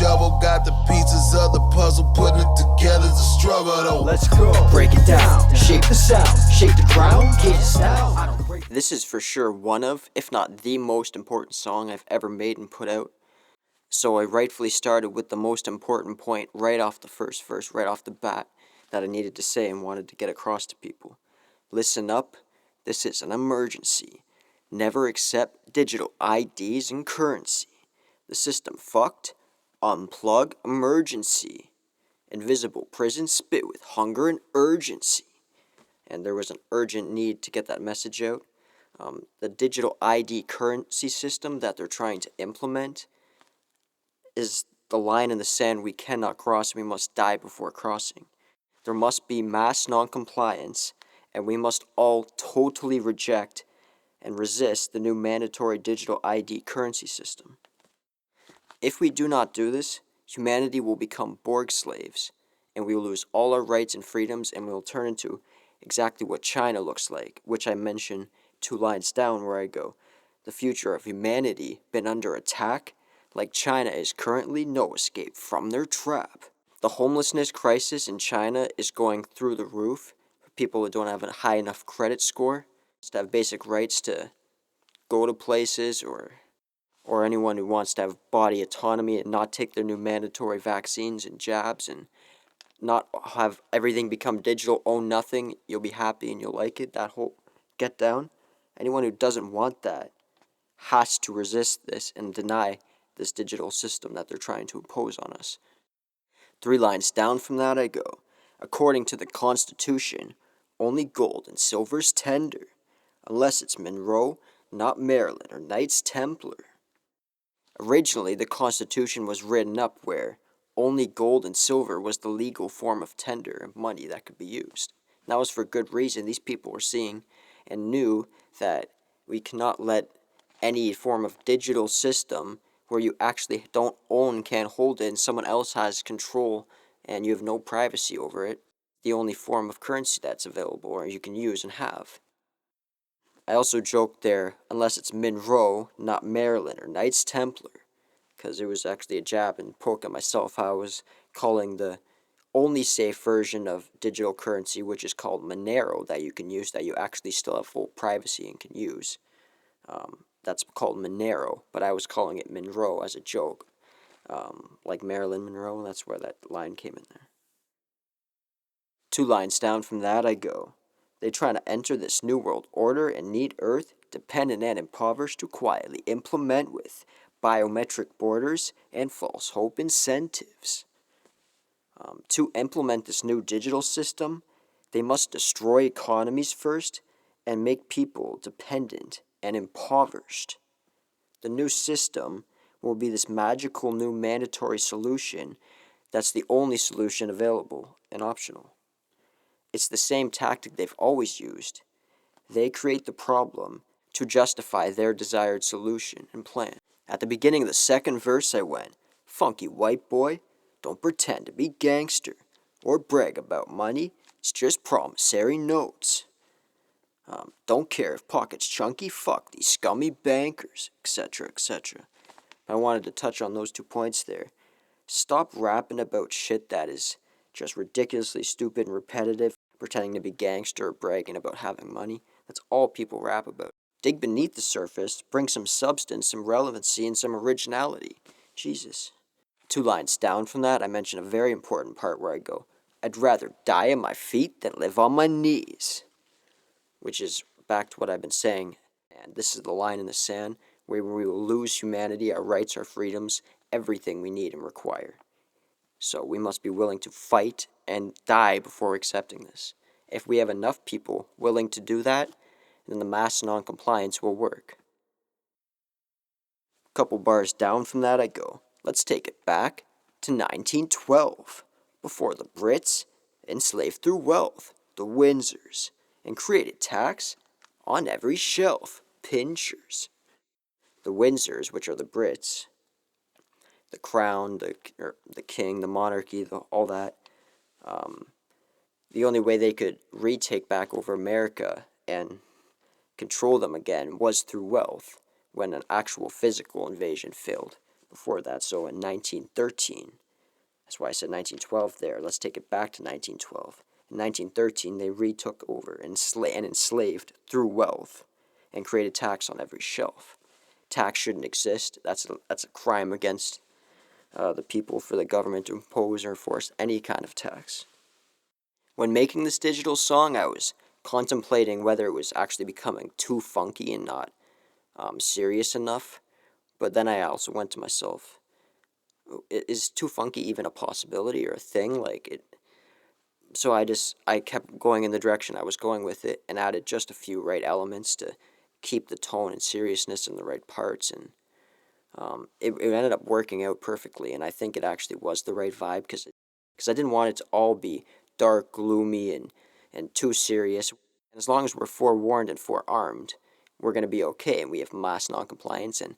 shovel, got the pieces of the puzzle, putting it together's a struggle though. Let's go. Break it down, shake the sound, shake the ground, cage it down. This is for sure one of, if not the most important song I've ever made and put out. So I rightfully started with the most important point right off the first verse, right off the bat, that I needed to say and wanted to get across to people. Listen up, this is an emergency. Never accept digital IDs and currency. The system fucked. Unplug emergency. Invisible prison spit with hunger and urgency. And there was an urgent need to get that message out. The digital ID currency system that they're trying to implement is the line in the sand we cannot cross, and we must die before crossing. There must be mass non-compliance, and we must all totally reject and resist the new mandatory digital ID currency system. If we do not do this, humanity will become Borg slaves, and we will lose all our rights and freedoms, and we will turn into exactly what China looks like, which I mention 2 lines down where I go, the future of humanity been under attack, like China is currently no escape from their trap. The homelessness crisis in China is going through the roof for people who don't have a high enough credit score to have basic rights to go to places, or anyone who wants to have body autonomy and not take their new mandatory vaccines and jabs and not have everything become digital, own nothing, you'll be happy and you'll like it, that whole get down. Anyone who doesn't want that has to resist this and deny this digital system that they're trying to impose on us. 3 lines down from that I go. According to the Constitution, only gold and silver's tender, unless it's Monroe, not Maryland or Knights Templar. Originally, the Constitution was written up where only gold and silver was the legal form of tender and money that could be used. And that was for good reason. These people were seeing and knew that we cannot let any form of digital system where you actually don't own, can't hold it, and someone else has control and you have no privacy over it, the only form of currency that's available or you can use and have. I also joked there, unless it's Monroe, not Maryland or Knights Templar, because it was actually a jab and poke at myself how I was calling the only safe version of digital currency, which is called Monero, that you can use, that you actually still have full privacy and can use. That's called Monero, but I was calling it Monroe as a joke. Like Marilyn Monroe, that's where that line came in there. 2 lines down from that I go. They try to enter this new world order and need Earth, dependent and impoverished, to quietly implement with biometric borders and false hope incentives. To implement this new digital system, they must destroy economies first and make people dependent and impoverished. The new system will be this magical new mandatory solution that's the only solution available and optional. It's the same tactic they've always used. They create the problem to justify their desired solution and plan. At the beginning of the 2nd verse I went, "Funky white boy, don't pretend to be gangster or brag about money, it's just promissory notes. Don't care if pockets chunky, fuck these scummy bankers," etc., etc. I wanted to touch on those 2 points there. Stop rapping about shit that is just ridiculously stupid and repetitive, pretending to be gangster or bragging about having money. That's all people rap about. Dig beneath the surface, bring some substance, some relevancy, and some originality. Jesus. 2 lines down from that, I mention a very important part where I go, "I'd rather die on my feet than live on my knees," which is back to what I've been saying. And this is the line in the sand where we will lose humanity, our rights, our freedoms, everything we need and require. So we must be willing to fight and die before accepting this. If we have enough people willing to do that, then the mass non-compliance will work. A couple bars down from that I go, let's take it back to 1912, before the Brits enslaved through wealth the Windsors and created tax on every shelf, pinchers. The Windsors, which are the Brits, the crown, the king, the monarchy, all that, the only way they could retake back over America and control them again was through wealth when an actual physical invasion failed. before that. So in 1913, that's why I said 1912 there. Let's take it back to 1912. In 1913, they retook over and enslaved through wealth and created tax on every shelf. Tax shouldn't exist. That's a crime against the people for the government to impose or enforce any kind of tax. When making this digital song, I was contemplating whether it was actually becoming too funky and not serious enough. But then I also went to myself, is too funky even a possibility or a thing? So I kept going in the direction I was going with it and added just a few right elements to keep the tone and seriousness in the right parts, and it ended up working out perfectly, and I think it actually was the right vibe because I didn't want it to all be dark, gloomy, and too serious. And as long as we're forewarned and forearmed, we're going to be okay, and we have mass noncompliance. And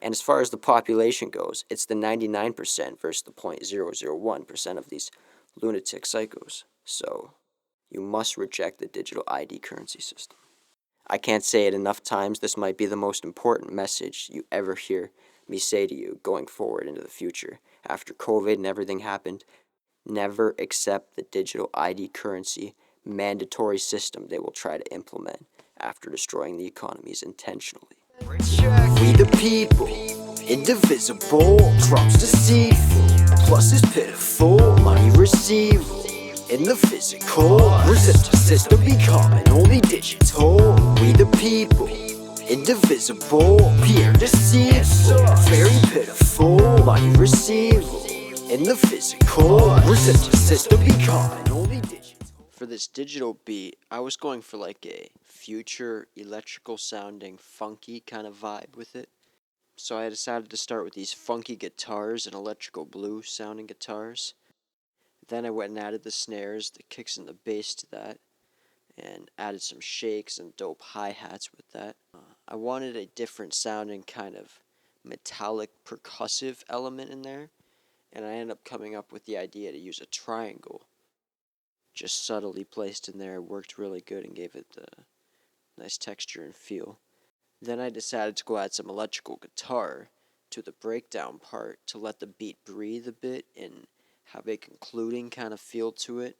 as far as the population goes, it's the 99% versus the 0.001% of these lunatic psychos. So you must reject the digital ID currency system. I can't say it enough times. This might be the most important message you ever hear me say to you going forward into the future. After COVID and everything happened, never accept the digital ID currency mandatory system they will try to implement after destroying the economies intentionally. We the people, indivisible, crops deceitful, plus is pitiful, money receivable, in the physical, resist the system becoming only digital. We the people, indivisible, peer deceitful, very pitiful, money receivable, in the physical, resist the system becoming only digital. For this digital beat, I was going for like a future electrical sounding funky kind of vibe with it. So I decided to start with these funky guitars and electrical blue sounding guitars. Then I went and added the snares, the kicks and the bass to that, and added some shakes and dope hi-hats with that. I wanted a different sounding kind of metallic percussive element in there, and I ended up coming up with the idea to use a triangle just subtly placed in there. Worked really good and gave it a nice texture and feel. Then I decided to go add some electrical guitar to the breakdown part to let the beat breathe a bit and have a concluding kind of feel to it.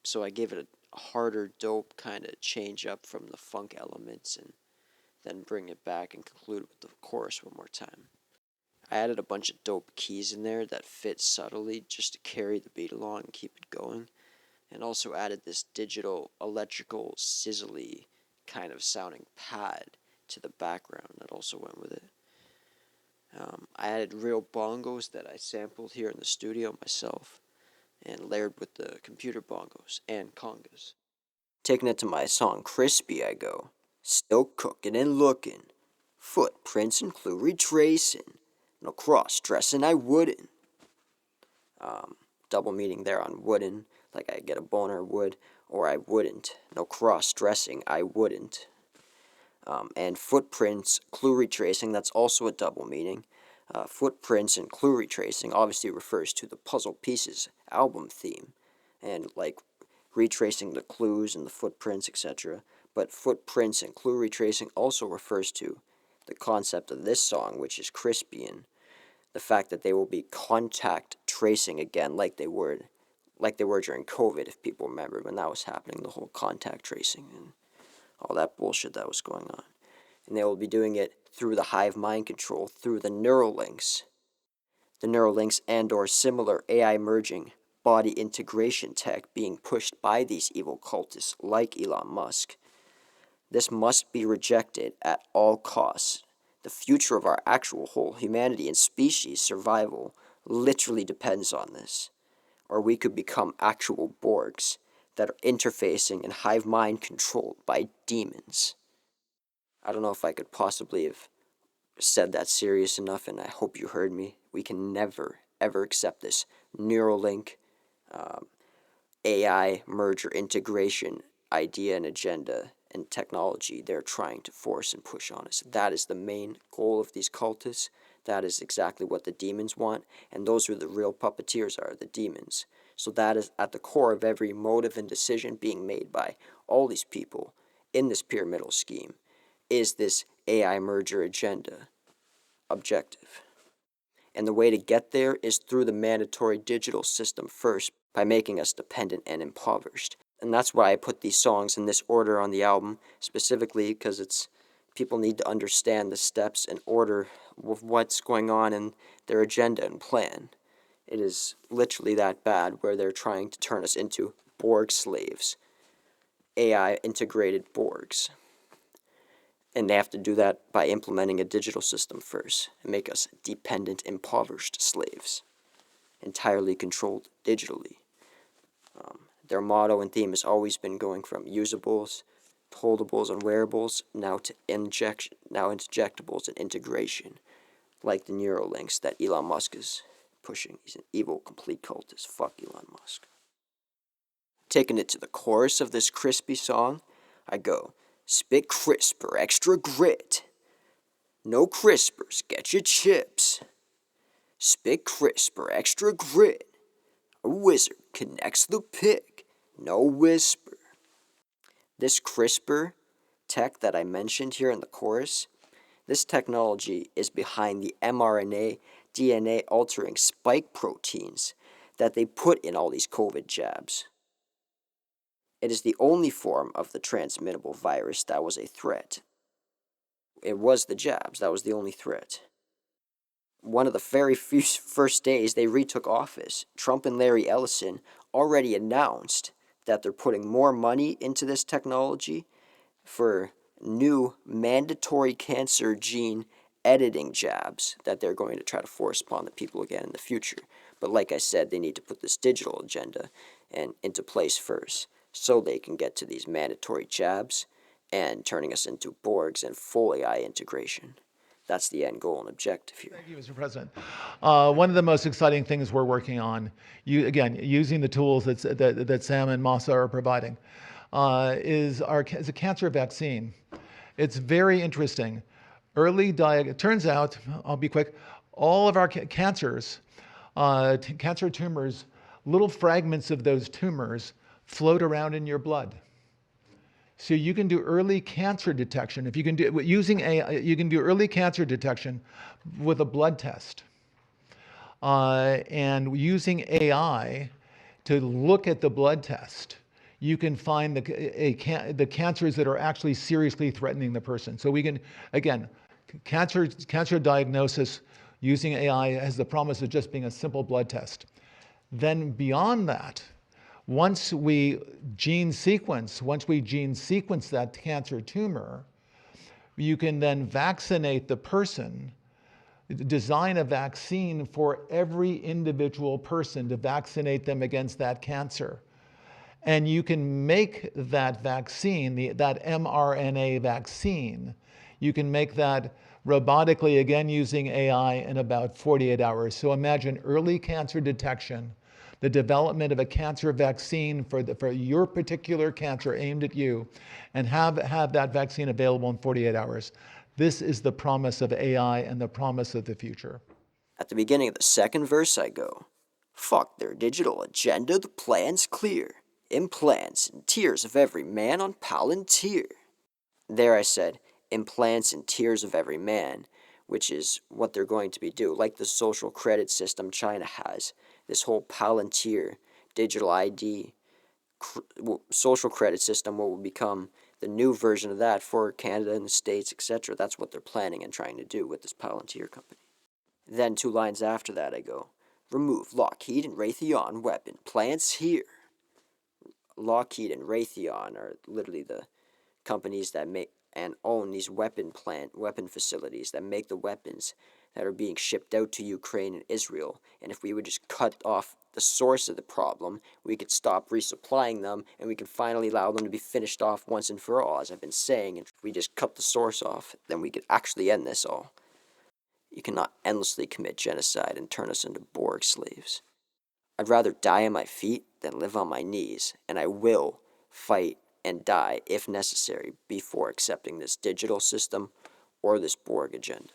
So I gave it a harder, dope kind of change up from the funk elements and then bring it back and conclude with the chorus one more time. I added a bunch of dope keys in there that fit subtly just to carry the beat along and keep it going. And also added this digital electrical sizzly kind of sounding pad to the background that also went with it. I added real bongos that I sampled here in the studio myself and layered with the computer bongos and congas. Taking it to my song Crispy, I go, still cooking and looking, footprints and clue retracing, no cross-dressing I wouldn't. Double meaning there on wouldn't, like I get a boner would, or I wouldn't. No cross-dressing, I wouldn't. And footprints, clue retracing, that's also a double meaning. Footprints and clue retracing obviously refers to the Puzzle Pieces album theme, and like retracing the clues and the footprints, etc. But footprints and clue retracing also refers to the concept of this song, which is crispy, and the fact that they will be contact tracing again like they were during COVID, if people remember when that was happening, the whole contact tracing and all that bullshit that was going on. And they will be doing it through the hive mind control, through the Neuralinks. The Neuralinks and or similar AI merging body integration tech being pushed by these evil cultists like Elon Musk. This must be rejected at all costs. The future of our actual whole humanity and species survival literally depends on this. Or we could become actual Borgs that are interfacing and hive mind controlled by demons. I don't know if I could possibly have said that serious enough, and I hope you heard me. We can never, ever accept this Neuralink AI merger integration idea and agenda and technology they're trying to force and push on us. That is the main goal of these cultists. That is exactly what the demons want, and those are the real puppeteers are, the demons. So that is at the core of every motive and decision being made by all these people in this pyramidal scheme, is this AI merger agenda objective. And the way to get there is through the mandatory digital system first, by making us dependent and impoverished. And that's why I put these songs in this order on the album, specifically because people need to understand the steps and order of what's going on in their agenda and plan. It is literally that bad, where they're trying to turn us into Borg slaves, AI integrated Borgs. And they have to do that by implementing a digital system first and make us dependent, impoverished slaves, entirely controlled digitally. Their motto and theme has always been going from usables, holdables, and wearables, now to injectables and integration, like the Neuralinks that Elon Musk is pushing. He's an evil, complete cultist. Fuck Elon Musk. Taking it to the chorus of this crispy song, I go, spit crisper, extra grit. No crispers, get your chips. Spit crisper, extra grit. A wizard connects the pick, no whisper. This CRISPR tech that I mentioned here in the chorus, this technology is behind the mRNA, DNA altering spike proteins that they put in all these COVID jabs. It is the only form of the transmittable virus that was a threat. It was the jabs, that was the only threat. One of the very first days they retook office, Trump and Larry Ellison already announced that they're putting more money into this technology for new mandatory cancer gene editing jabs that they're going to try to force upon the people again in the future. But like I said, they need to put this digital agenda into place first so they can get to these mandatory jabs and turning us into Borgs and full AI integration. That's the end goal and objective here. Thank you, Mr. President. One of the most exciting things we're working on, using the tools that Sam and Masa are providing, is a cancer vaccine. It's very interesting. It turns out, I'll be quick, all of our cancers, cancer tumors, little fragments of those tumors float around in your blood. So you can do early cancer detection. If you can do using AI, you can do early cancer detection with a blood test. And using AI to look at the blood test, you can find the cancers that are actually seriously threatening the person. So we can, again, cancer diagnosis using AI has the promise of just being a simple blood test. Then beyond that, once we gene sequence that cancer tumor, you can then vaccinate the person, design a vaccine for every individual person to vaccinate them against that cancer. And you can make that vaccine, that mRNA vaccine, you can make that robotically, again using AI, in about 48 hours. So imagine early cancer detection, the development of a cancer vaccine for your particular cancer aimed at you, and have that vaccine available in 48 hours. This is the promise of AI and the promise of the future. At the beginning of the second verse, I go, fuck their digital agenda, the plan's clear. Implants in tears of every man on Palantir. There I said, implants in tears of every man, which is what they're going to be doing, like the social credit system China has. This whole Palantir digital ID social credit system will become the new version of that for Canada and the States, etc. That's what they're planning and trying to do with this Palantir company. Then 2 lines after that I go, remove Lockheed and Raytheon weapon plants here. Lockheed and Raytheon are literally the companies that make and own these weapon facilities that make the weapons that are being shipped out to Ukraine and Israel. And if we would just cut off the source of the problem, we could stop resupplying them, and we can finally allow them to be finished off once and for all, as I've been saying. And if we just cut the source off, then we could actually end this all. You cannot endlessly commit genocide and turn us into Borg slaves. I'd rather die on my feet than live on my knees, and I will fight and die, if necessary, before accepting this digital system or this Borg agenda.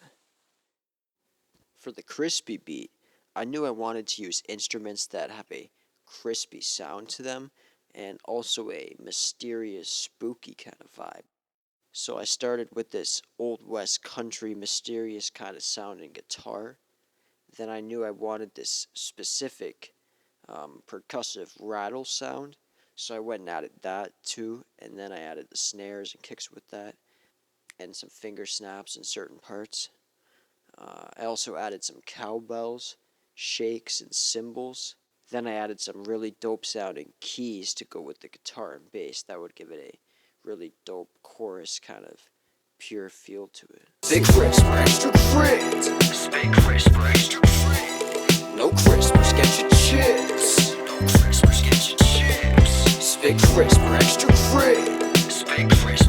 For the crispy beat, I knew I wanted to use instruments that have a crispy sound to them and also a mysterious, spooky kind of vibe. So I started with this Old West country, mysterious kind of sounding guitar. then I knew I wanted this specific percussive rattle sound. So I went and added that too, and then I added the snares and kicks with that, and some finger snaps in certain parts. I also added some cowbells, shakes, and cymbals. Then I added some really dope sounding keys to go with the guitar and bass. That would give it a really dope chorus kind of pure feel to it. Big crisp or extra crit. Big crisp or extra crit. No crispers, get your chips. No crispers, get your chips. Big crisp or extra crit. Big crisp.